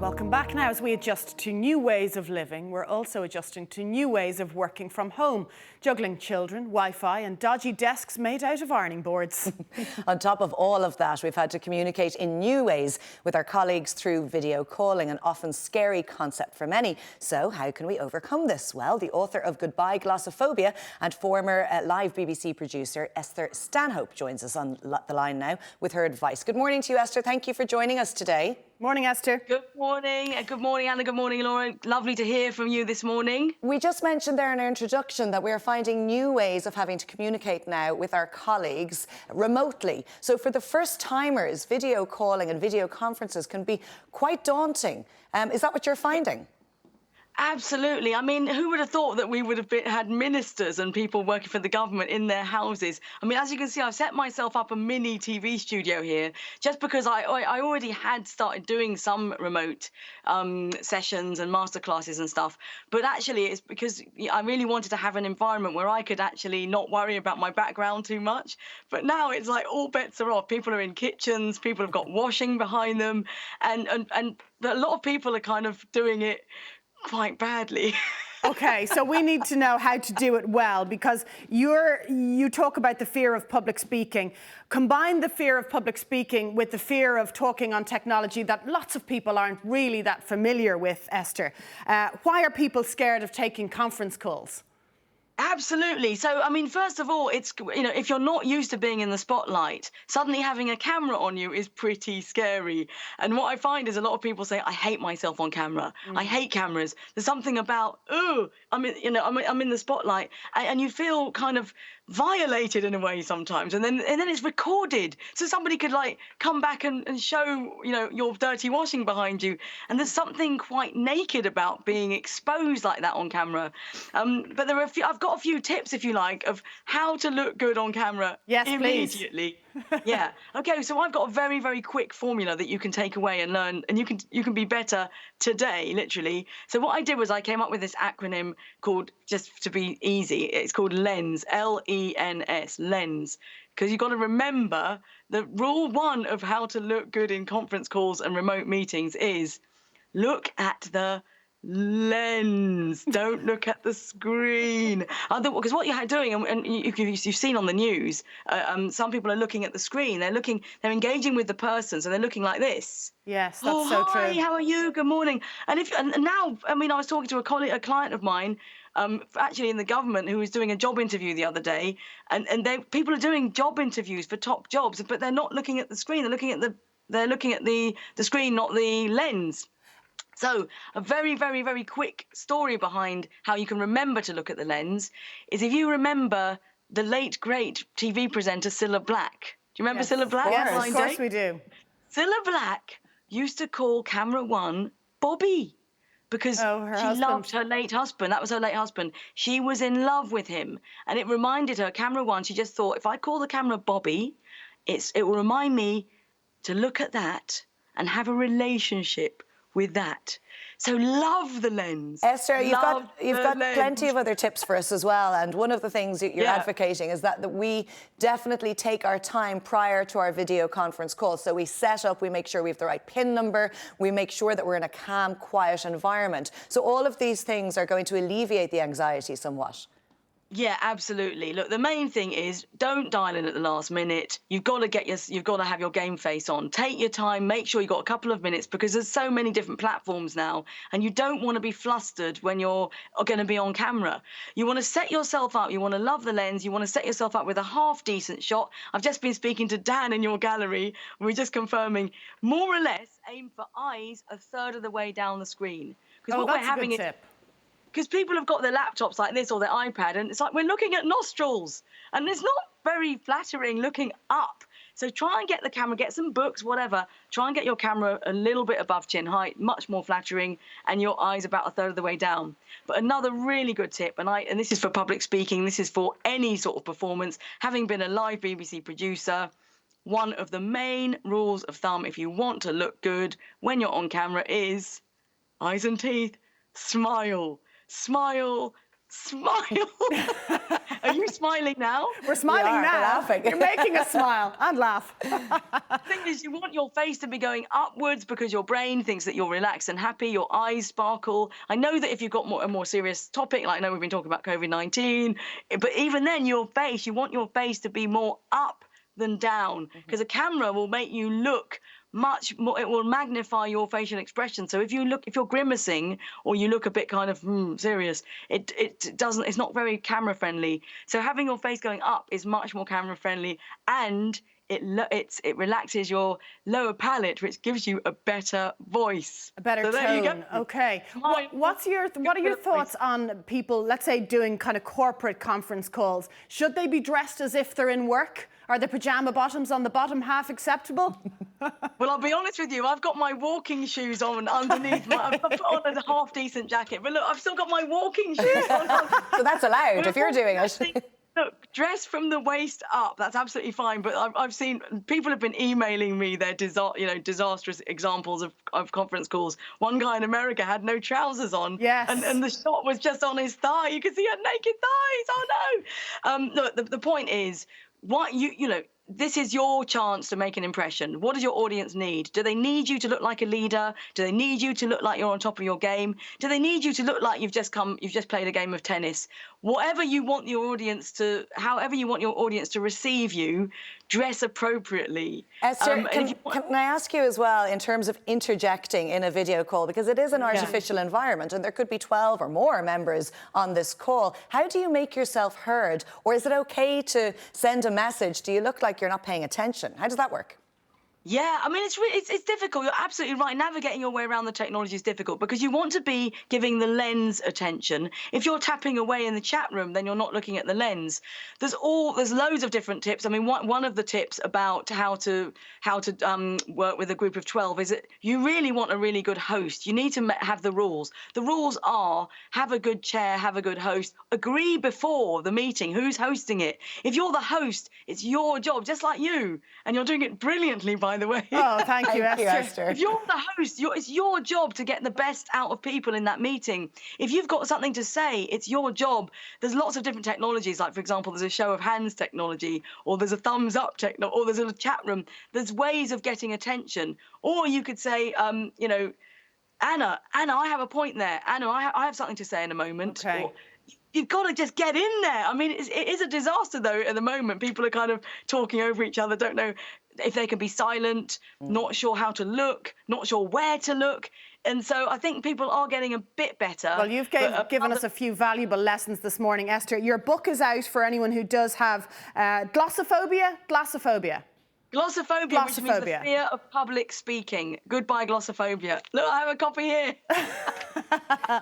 Welcome back. Now, as we adjust to new ways of living, we're also adjusting to new ways of working from home, juggling children, Wi-Fi and dodgy desks made out of ironing boards. On top of all of that, we've had to communicate in new ways with our colleagues through video calling, an often scary concept for many. So how can we overcome this? Well, the author of Goodbye Glossophobia and former live BBC producer Esther Stanhope joins us on the line now with her advice. Good morning to you, Esther. Thank you for joining us today. Morning, Esther. Good morning. Good morning, Anna. Good morning, Laura. Lovely to hear from you this morning. We just mentioned there in our introduction that we're finding new ways of having to communicate now with our colleagues remotely. So for the first timers, video calling and video conferences can be quite daunting. Is that what you're finding? Absolutely. I mean, who would have thought that we would have had ministers and people working for the government in their houses? I mean, as you can see, I've set myself up a mini TV studio here just because I already had started doing some remote sessions and masterclasses and stuff. But actually, it's because I really wanted to have an environment where I could actually not worry about my background too much. But now it's like all bets are off. People are in kitchens, people have got washing behind them, and a lot of people are kind of doing it quite badly. Okay, so we need to know how to do it well, because you talk about the fear of public speaking. Combine the fear of public speaking with the fear of talking on technology that lots of people aren't really that familiar with, Esther. Why are people scared of taking conference calls? Absolutely. So, I mean, first of all, it's, if you're not used to being in the spotlight, suddenly having a camera on you is pretty scary. And what I find is a lot of people say, I hate myself on camera. I hate cameras. There's something about, I'm in the spotlight, and you feel kind of violated in a way sometimes. And then it's recorded. So somebody could come back and show, your dirty washing behind you. And there's something quite naked about being exposed like that on camera. But there are I've got a few tips, if you like, of how to look good on camera immediately. Yeah. Okay. So I've got a very, very quick formula that you can take away and learn, and you can be better today, literally. So what I did was I came up with this acronym called, just to be easy, it's called LENS, LENS, LENS. Because you've got to remember that rule one of how to look good in conference calls and remote meetings is look at the lens. Don't look at the screen. Because what you're doing, and you've seen on the news, some people are looking at the screen. They're engaging with the person, so they're looking like this. Yes, that's so true. Hi, how are you? Good morning. And now, I mean, I was talking to a client of mine, actually in the government, who was doing a job interview the other day, and people are doing job interviews for top jobs, but they're not looking at the screen. They're looking at the screen, not the lens. So a very, very, very quick story behind how you can remember to look at the lens is if you remember the late, great TV presenter Cilla Black. Do you remember Cilla Black? Yes, of course we do. Cilla Black used to call camera one Bobby because she loved her late husband. That was her late husband. She was in love with him. And it reminded her, camera one, she just thought, if I call the camera Bobby, it will remind me to look at that and have a relationship with that. So love the lens. Esther, you've got plenty of other tips for us as well. And one of the things that you're advocating is that we definitely take our time prior to our video conference call. So we set up, we make sure we have the right PIN number, we make sure that we're in a calm, quiet environment. So all of these things are going to alleviate the anxiety somewhat. Yeah, absolutely. Look, the main thing is don't dial in at the last minute. You've got to have your game face on. Take your time, make sure you've got a couple of minutes, because there's so many different platforms now, and you don't want to be flustered when you're going to be on camera. You want to set yourself up, you want to love the lens, you want to set yourself up with a half decent shot. I've just been speaking to Dan in your gallery, and we're just confirming, more or less aim for eyes a third of the way down the screen. Because what we're having is, because people have got their laptops like this or their iPad, and it's like we're looking at nostrils, and it's not very flattering looking up. So try and get the camera, get some books, whatever. Try and get your camera a little bit above chin height, much more flattering, and your eyes about a third of the way down. But another really good tip, and this is for public speaking, this is for any sort of performance, having been a live BBC producer, one of the main rules of thumb if you want to look good when you're on camera is eyes and teeth, smile. Smile Smile. Are you smiling now? We're smiling We are, now. we're laughing. You're making us smile and laugh. The thing is, you want your face to be going upwards because your brain thinks that you're relaxed and happy. Your eyes sparkle. I know that if you've got a more serious topic, like I know we've been talking about COVID-19, but even then, you want your face to be more up than down, because a camera will make you look much more. It will magnify your facial expression. So if you're grimacing or you look a bit kind of serious, it's not very camera friendly. So having your face going up is much more camera friendly, and it relaxes your lower palate, which gives you a better voice, A better so tone. there you go. Okay. What are your thoughts on people, let's say, doing kind of corporate conference calls? Should they be dressed as if they're in work? Are the pajama bottoms on the bottom half acceptable? Well, I'll be honest with you. I've got my walking shoes on underneath. I've put on a half decent jacket, but look, I've still got my walking shoes on. So that's allowed if you're doing it. Look, dress from the waist up. That's absolutely fine. But I've seen people have been emailing me their disastrous examples of conference calls. One guy in America had no trousers on. Yes. And the shot was just on his thigh. You could see he had naked thighs. Oh no. Look, the point is, what this is your chance to make an impression. What does your audience need? Do they need you to look like a leader? Do they need you to look like you're on top of your game? Do they need you to look like you've just played a game of tennis? However you want your audience to receive you, dress appropriately. Esther, can I ask you as well, in terms of interjecting in a video call, because it is an artificial environment and there could be 12 or more members on this call. How do you make yourself heard? Or is it okay to send a message? Do you look like you're not paying attention? How does that work? Yeah, I mean, it's difficult. You're absolutely right. Navigating your way around the technology is difficult because you want to be giving the lens attention. If you're tapping away in the chat room, then you're not looking at the lens. There's loads of different tips. I mean, one of the tips about how to work with a group of 12 is that you really want a really good host. You need to have the rules. The rules are: have a good chair, have a good host, agree before the meeting who's hosting it. If you're the host, it's your job, just like you, and you're doing it brilliantly, by the way. Oh, thank you, Esther. If you're the host, it's your job to get the best out of people in that meeting. If you've got something to say, it's your job. There's lots of different technologies, like, for example, there's a show of hands technology, or there's a thumbs up technology, or there's a chat room. There's ways of getting attention. Or you could say, Anna, I have a point there. Anna, I have something to say in a moment. Okay. Or, you've got to just get in there. I mean, it is a disaster, though, at the moment. People are kind of talking over each other, don't know if they can be silent, not sure how to look, not sure where to look. And so I think people are getting a bit better. Well, you've given us a few valuable lessons this morning, Esther. Your book is out for anyone who does have glossophobia. Glossophobia, which means the fear of public speaking. Goodbye, glossophobia. Look, I have a copy here.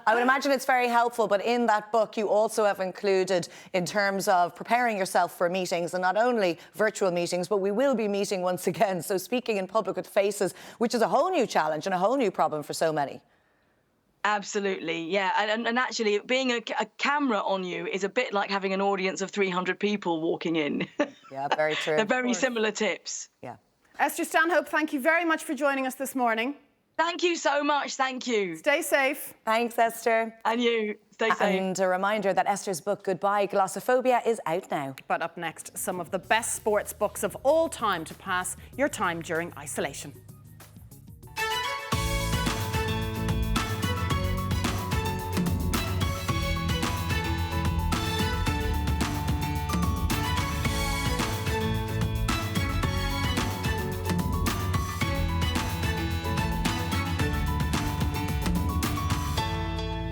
I would imagine it's very helpful, but in that book you also have included, in terms of preparing yourself for meetings, and not only virtual meetings, but we will be meeting once again. So speaking in public with faces, which is a whole new challenge and a whole new problem for so many. Absolutely, yeah. And actually, being a camera on you is a bit like having an audience of 300 people walking in. Yeah, very true. They're very similar tips. Yeah. Esther Stanhope, thank you very much for joining us this morning. Thank you so much. Thank you. Stay safe. Thanks, Esther. And you. Stay safe. And a reminder that Esther's book, Goodbye Glossophobia, is out now. But up next, some of the best sports books of all time to pass your time during isolation.